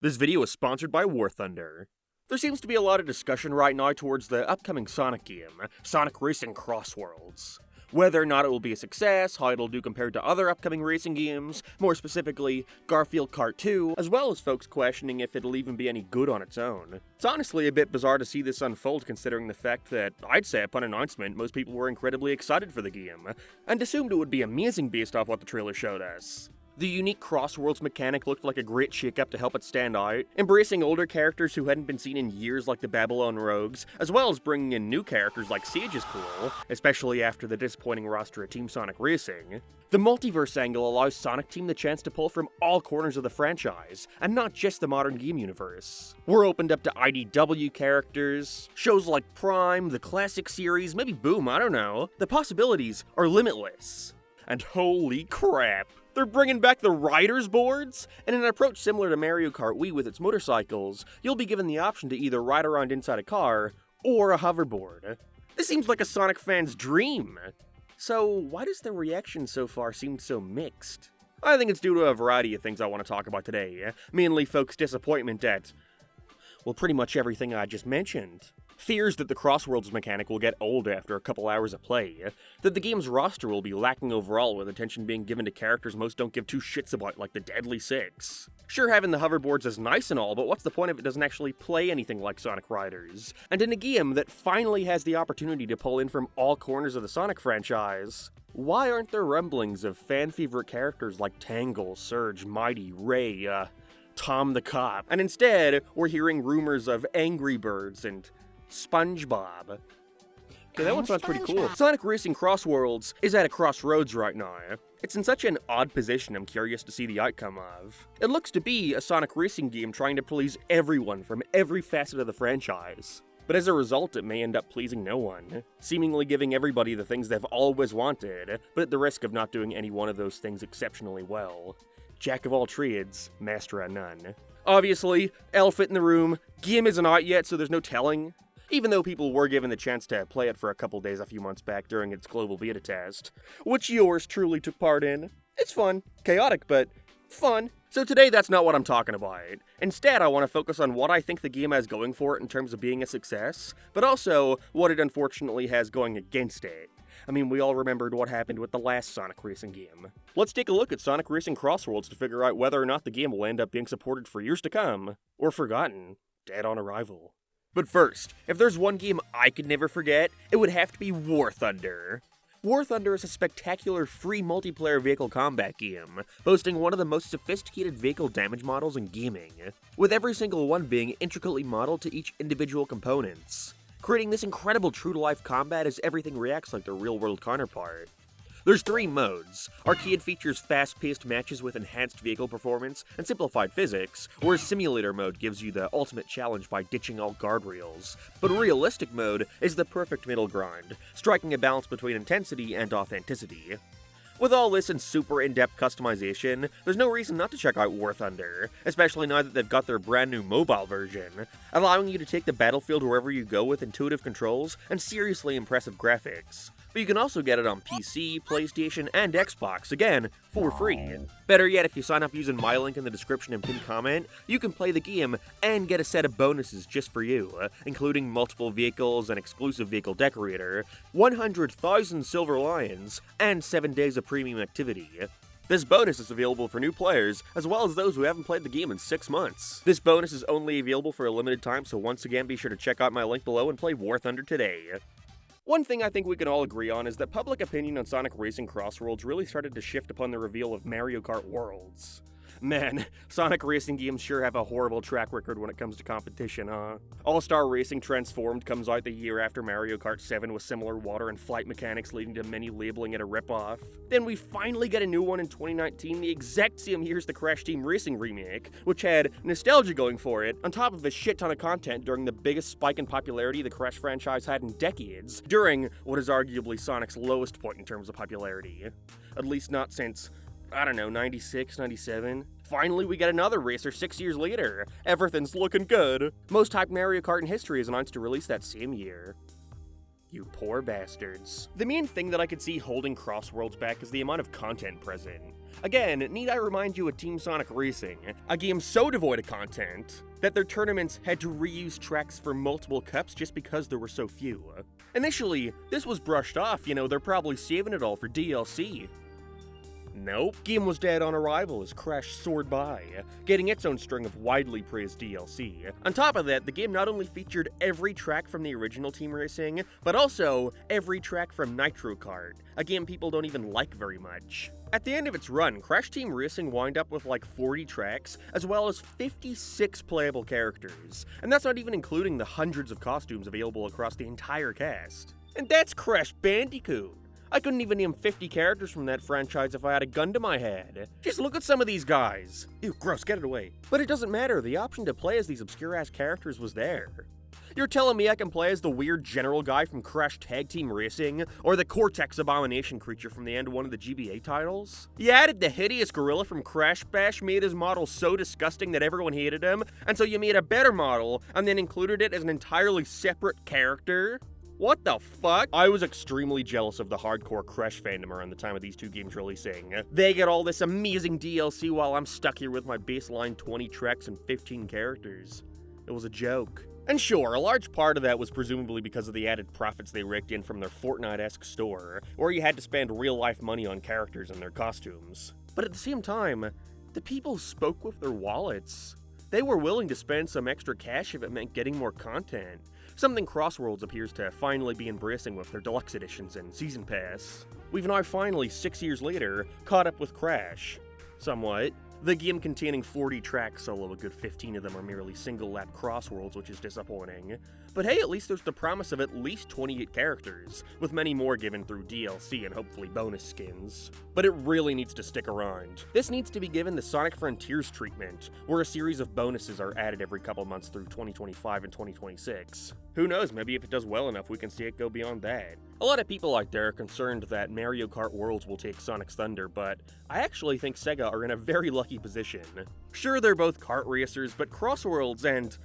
This video is sponsored by War Thunder. There seems to be a lot of discussion right now towards the upcoming Sonic game, Sonic Racing Crossworlds. Whether or not it will be a success, how it'll do compared to other upcoming racing games, more specifically, Garfield Kart 2, as well as folks questioning if it'll even be any good on its own. It's honestly a bit bizarre to see this unfold considering the fact that, I'd say upon announcement, most people were incredibly excited for the game, and assumed it would be amazing based off what the trailer showed us. The unique Crossworlds mechanic looked like a great shake-up to help it stand out, embracing older characters who hadn't been seen in years like the Babylon Rogues, as well as bringing in new characters like Sage is cool, especially after the disappointing roster of Team Sonic Racing. The multiverse angle allows Sonic Team the chance to pull from all corners of the franchise, and not just the modern game universe. We're opened up to IDW characters, shows like Prime, the classic series, maybe Boom, I don't know. The possibilities are limitless. And holy crap! They're bringing back the Riders boards? In an approach similar to Mario Kart Wii with its motorcycles, you'll be given the option to either ride around inside a car, or a hoverboard. This seems like a Sonic fan's dream. So why does the reaction so far seem so mixed? I think it's due to a variety of things I want to talk about today, mainly folks' disappointment at, well, pretty much everything I just mentioned. Fears that the Crossworlds mechanic will get old after a couple hours of play, that the game's roster will be lacking overall with attention being given to characters most don't give two shits about like the Deadly Six. Sure, having the hoverboards is nice and all, but what's the point if it doesn't actually play anything like Sonic Riders? And in a game that finally has the opportunity to pull in from all corners of the Sonic franchise, why aren't there rumblings of fan-favorite characters like Tangle, Surge, Mighty, Ray, Tom the Cop? And instead, we're hearing rumors of Angry Birds and SpongeBob. Okay, that one sounds pretty cool. Sonic Racing Crossworlds is at a crossroads right now. It's in such an odd position I'm curious to see the outcome of. It looks to be a Sonic Racing game trying to please everyone from every facet of the franchise. But as a result, it may end up pleasing no one, seemingly giving everybody the things they've always wanted, but at the risk of not doing any one of those things exceptionally well. Jack of all trades, master at none. Obviously, elephant in the room, game isn't out yet, so there's no telling. Even though people were given the chance to play it for a couple days a few months back during its global beta test, which yours truly took part in. It's fun. Chaotic, but fun. So today that's not what I'm talking about. Instead, I want to focus on what I think the game has going for it in terms of being a success, but also what it unfortunately has going against it. I mean, we all remembered what happened with the last Sonic Racing game. Let's take a look at Sonic Racing Crossworlds to figure out whether or not the game will end up being supported for years to come, or forgotten, dead on arrival. But first, if there's one game I could never forget, it would have to be War Thunder. War Thunder is a spectacular free multiplayer vehicle combat game, boasting one of the most sophisticated vehicle damage models in gaming, with every single one being intricately modeled to each individual components, creating this incredible true-to-life combat as everything reacts like their real-world counterpart. There's 3 modes. Arcade features fast-paced matches with enhanced vehicle performance and simplified physics, whereas Simulator mode gives you the ultimate challenge by ditching all guardrails. But Realistic mode is the perfect middle ground, striking a balance between intensity and authenticity. With all this and super in-depth customization, there's no reason not to check out War Thunder, especially now that they've got their brand new mobile version, allowing you to take the battlefield wherever you go with intuitive controls and seriously impressive graphics. But you can also get it on PC, PlayStation, and Xbox, again, for free. Better yet, if you sign up using my link in the description and pinned comment, you can play the game and get a set of bonuses just for you, including multiple vehicles, an exclusive vehicle decorator, 100,000 silver lions, and 7 days of premium activity. This bonus is available for new players, as well as those who haven't played the game in 6 months. This bonus is only available for a limited time, so once again be sure to check out my link below and play War Thunder today. One thing I think we can all agree on is that public opinion on Sonic Racing Crossworlds really started to shift upon the reveal of Mario Kart Worlds. Man, Sonic Racing games sure have a horrible track record when it comes to competition, huh? All-Star Racing Transformed comes out the year after Mario Kart 7 with similar water and flight mechanics leading to many labeling it a ripoff. Then we finally get a new one in 2019, the exact same year as the Crash Team Racing remake, which had nostalgia going for it, on top of a shit ton of content during the biggest spike in popularity the Crash franchise had in decades, during what is arguably Sonic's lowest point in terms of popularity. At least not since, I don't know, 96, 97. Finally, we get another racer 6 years later. Everything's looking good. Most hyped Mario Kart in history is announced to release that same year. You poor bastards. The main thing that I could see holding Crossworlds back is the amount of content present. Again, need I remind you of Team Sonic Racing, a game so devoid of content that their tournaments had to reuse tracks for multiple cups just because there were so few. Initially, this was brushed off, they're probably saving it all for DLC. Nope, game was dead on arrival as Crash soared by, getting its own string of widely praised DLC. On top of that, the game not only featured every track from the original Team Racing, but also every track from Nitro Kart, a game people don't even like very much. At the end of its run, Crash Team Racing wound up with like 40 tracks, as well as 56 playable characters, and that's not even including the hundreds of costumes available across the entire cast. And that's Crash Bandicoot! I couldn't even name 50 characters from that franchise if I had a gun to my head. Just look at some of these guys. Ew, gross, get it away. But it doesn't matter, the option to play as these obscure-ass characters was there. You're telling me I can play as the weird general guy from Crash Tag Team Racing, or the Cortex Abomination creature from the end of one of the GBA titles? You added the hideous gorilla from Crash Bash, made his model so disgusting that everyone hated him, and so you made a better model, and then included it as an entirely separate character? What the fuck? I was extremely jealous of the hardcore Crash fandom around the time of these two games releasing. They get all this amazing DLC while I'm stuck here with my baseline 20 tracks and 15 characters. It was a joke. And sure, a large part of that was presumably because of the added profits they raked in from their Fortnite-esque store, where you had to spend real-life money on characters and their costumes. But at the same time, the people spoke with their wallets. They were willing to spend some extra cash if it meant getting more content. Something Crossworlds appears to finally be embracing with their deluxe editions and season pass. We've now finally, 6 years later, caught up with Crash. Somewhat. The game containing 40 tracks, although a good 15 of them are merely single-lap Crossworlds, which is disappointing. But hey, at least there's the promise of at least 28 characters, with many more given through DLC and hopefully bonus skins. But it really needs to stick around. This needs to be given the Sonic Frontiers treatment, where a series of bonuses are added every couple months through 2025 and 2026. Who knows, maybe if it does well enough we can see it go beyond that. A lot of people out there are concerned that Mario Kart Worlds will take Sonic's thunder, but I actually think Sega are in a very lucky position. Sure, they're both kart racers, but Crossworlds and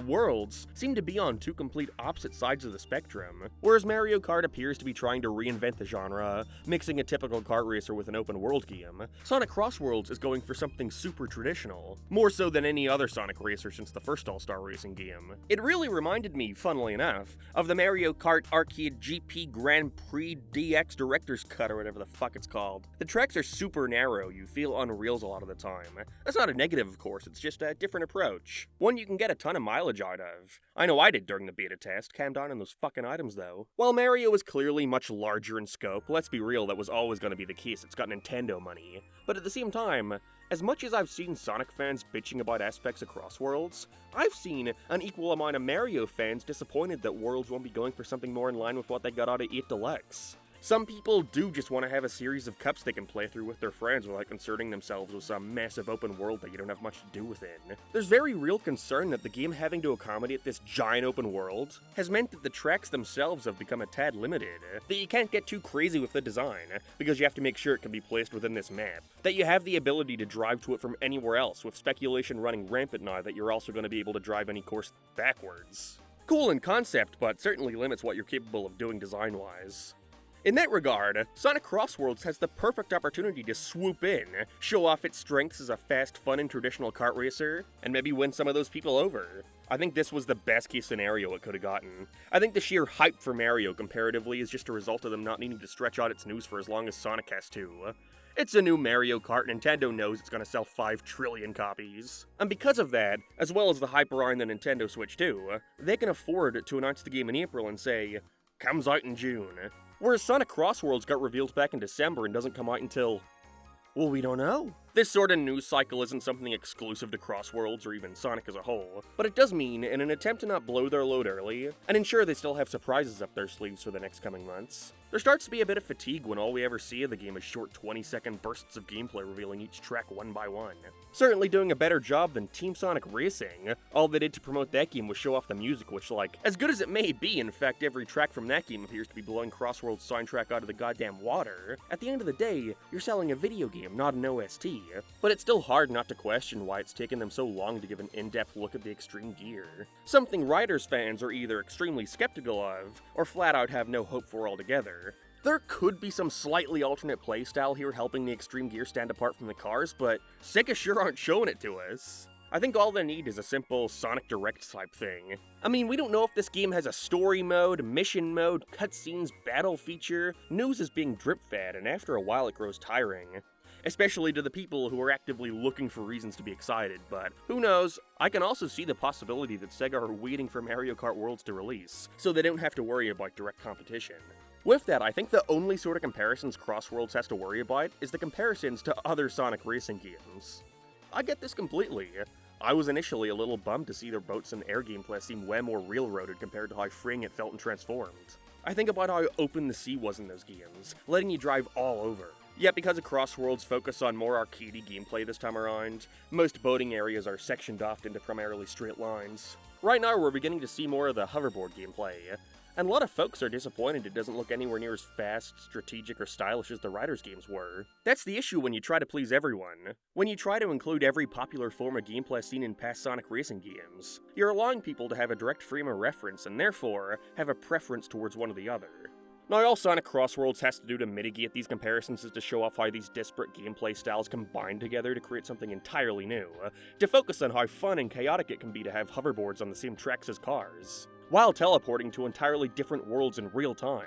Worlds seem to be on two complete opposite sides of the spectrum. Whereas Mario Kart appears to be trying to reinvent the genre, mixing a typical kart racer with an open world game, Sonic Crossworlds is going for something super traditional, more so than any other Sonic racer since the first All-Star Racing game. It really reminded me, funnily enough, of the Mario Kart Arcade GP Grand Prix DX Director's Cut or whatever the fuck it's called. The tracks are super narrow, you feel on rails a lot of the time. That's not a negative, of course, it's just a different approach. One you can get a ton of mileage out of. I know I did during the beta test, calmed down on those fucking items though. While Mario is clearly much larger in scope, let's be real, that was always going to be the case, it's got Nintendo money. But at the same time, as much as I've seen Sonic fans bitching about aspects of Crossworlds, I've seen an equal amount of Mario fans disappointed that Worlds won't be going for something more in line with what they got out of 8 Deluxe. Some people do just want to have a series of cups they can play through with their friends without concerning themselves with some massive open world that you don't have much to do within. There's very real concern that the game having to accommodate this giant open world has meant that the tracks themselves have become a tad limited, that you can't get too crazy with the design, because you have to make sure it can be placed within this map, that you have the ability to drive to it from anywhere else, with speculation running rampant now that you're also going to be able to drive any course backwards. Cool in concept, but certainly limits what you're capable of doing design-wise. In that regard, Sonic Crossworlds has the perfect opportunity to swoop in, show off its strengths as a fast, fun, and traditional kart racer, and maybe win some of those people over. I think this was the best case scenario it could have gotten. I think the sheer hype for Mario comparatively is just a result of them not needing to stretch out its news for as long as Sonic has to. It's a new Mario Kart, Nintendo knows it's gonna sell 5 trillion copies. And because of that, as well as the hype around the Nintendo Switch too, they can afford to announce the game in April and say, comes out in June. Whereas Sonic Crossworlds got revealed back in December and doesn't come out until, well, we don't know. This sort of news cycle isn't something exclusive to Crossworlds or even Sonic as a whole, but it does mean, in an attempt to not blow their load early, and ensure they still have surprises up their sleeves for the next coming months, there starts to be a bit of fatigue when all we ever see of the game is short 20-second bursts of gameplay revealing each track one by one. Certainly doing a better job than Team Sonic Racing. All they did to promote that game was show off the music, which, like, as good as it may be, in fact every track from that game appears to be blowing Crossworld's soundtrack out of the goddamn water, at the end of the day, you're selling a video game, not an OST. But it's still hard not to question why it's taken them so long to give an in-depth look at the extreme gear. Something Riders fans are either extremely skeptical of, or flat out have no hope for altogether. There could be some slightly alternate playstyle here helping the extreme gear stand apart from the cars, but Sega sure aren't showing it to us. I think all they need is a simple Sonic Direct type thing. I mean, we don't know if this game has a story mode, mission mode, cutscenes, battle feature. News is being drip-fed, and after a while it grows tiring. Especially to the people who are actively looking for reasons to be excited, but who knows? I can also see the possibility that Sega are waiting for Mario Kart Worlds to release, so they don't have to worry about direct competition. With that, I think the only sort of comparisons Crossworlds has to worry about is the comparisons to other Sonic racing games. I get this completely. I was initially a little bummed to see their boats and air gameplay seem way more railroaded compared to how freeing it felt and transformed. I think about how open the sea was in those games, letting you drive all over. Yet because of Crossworlds' focus on more arcadey gameplay this time around, most boating areas are sectioned off into primarily straight lines. Right now we're beginning to see more of the hoverboard gameplay, and a lot of folks are disappointed it doesn't look anywhere near as fast, strategic, or stylish as the Riders games were. That's the issue when you try to please everyone. When you try to include every popular form of gameplay seen in past Sonic racing games, you're allowing people to have a direct frame of reference and therefore have a preference towards one or the other. Now all Sonic Crossworlds has to do to mitigate these comparisons is to show off how these disparate gameplay styles combine together to create something entirely new, to focus on how fun and chaotic it can be to have hoverboards on the same tracks as cars, while teleporting to entirely different worlds in real time.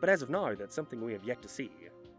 But as of now, that's something we have yet to see.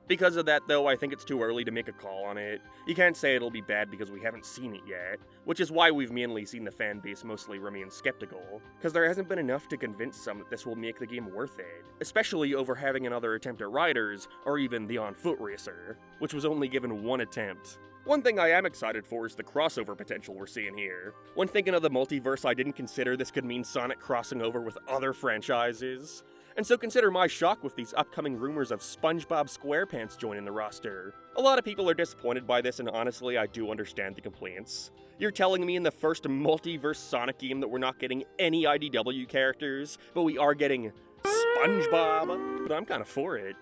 Because of that though, I think it's too early to make a call on it. You can't say it'll be bad because we haven't seen it yet, which is why we've mainly seen the fan base mostly remain skeptical, because there hasn't been enough to convince some that this will make the game worth it, especially over having another attempt at Riders, or even the on-foot racer, which was only given one attempt. One thing I am excited for is the crossover potential we're seeing here. When thinking of the multiverse, I didn't consider this could mean Sonic crossing over with other franchises. And so consider my shock with these upcoming rumors of SpongeBob SquarePants joining the roster. A lot of people are disappointed by this, and honestly, I do understand the complaints. You're telling me in the first multiverse Sonic game that we're not getting any IDW characters, but we are getting SpongeBob? But I'm kinda for it.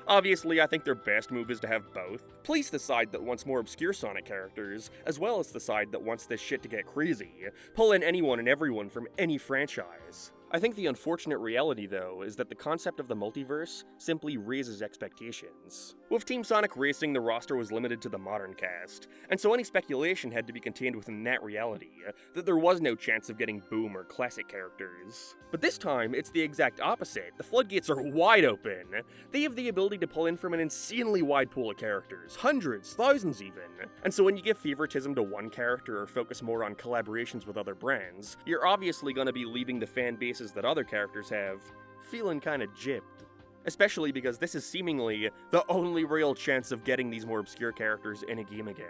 Obviously, I think their best move is to have both. Please the side that wants more obscure Sonic characters, as well as the side that wants this shit to get crazy. Pull in anyone and everyone from any franchise. I think the unfortunate reality, though, is that the concept of the multiverse simply raises expectations. With Team Sonic Racing, the roster was limited to the modern cast, and so any speculation had to be contained within that reality, that there was no chance of getting Boom or classic characters. But this time, it's the exact opposite. The floodgates are wide open. They have the ability to pull in from an insanely wide pool of characters, hundreds, thousands even. And so when you give favoritism to one character or focus more on collaborations with other brands, you're obviously going to be leaving the fan bases that other characters have feeling kinda gypped. Especially because this is seemingly the only real chance of getting these more obscure characters in a game again.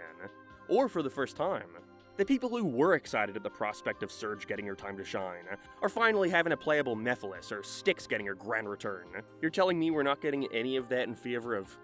Or for the first time. The people who were excited at the prospect of Surge getting her time to shine are finally having a playable Mephiles or Styx getting her grand return. You're telling me we're not getting any of that in favor of,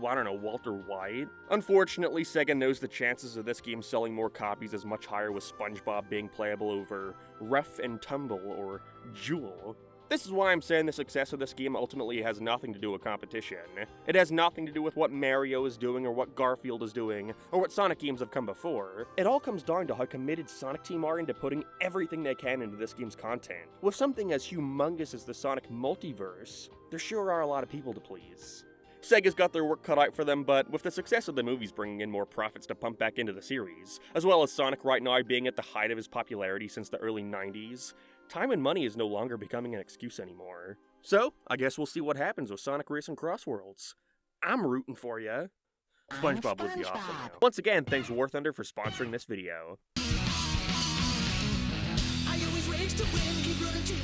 well, I don't know, Walter White? Unfortunately, Sega knows the chances of this game selling more copies is much higher with SpongeBob being playable over Rough and Tumble or Jewel. This is why I'm saying the success of this game ultimately has nothing to do with competition. It has nothing to do with what Mario is doing or what Garfield is doing, or what Sonic games have come before. It all comes down to how committed Sonic Team are into putting everything they can into this game's content. With something as humongous as the Sonic multiverse, there sure are a lot of people to please. Sega's got their work cut out for them, but with the success of the movies bringing in more profits to pump back into the series, as well as Sonic right now being at the height of his popularity since the early 90s, time and money is no longer becoming an excuse anymore. So, I guess we'll see what happens with Sonic Racing Crossworlds. I'm rooting for ya. SpongeBob would be awesome now. Once again, thanks War Thunder for sponsoring this video. I always race to win, keep running to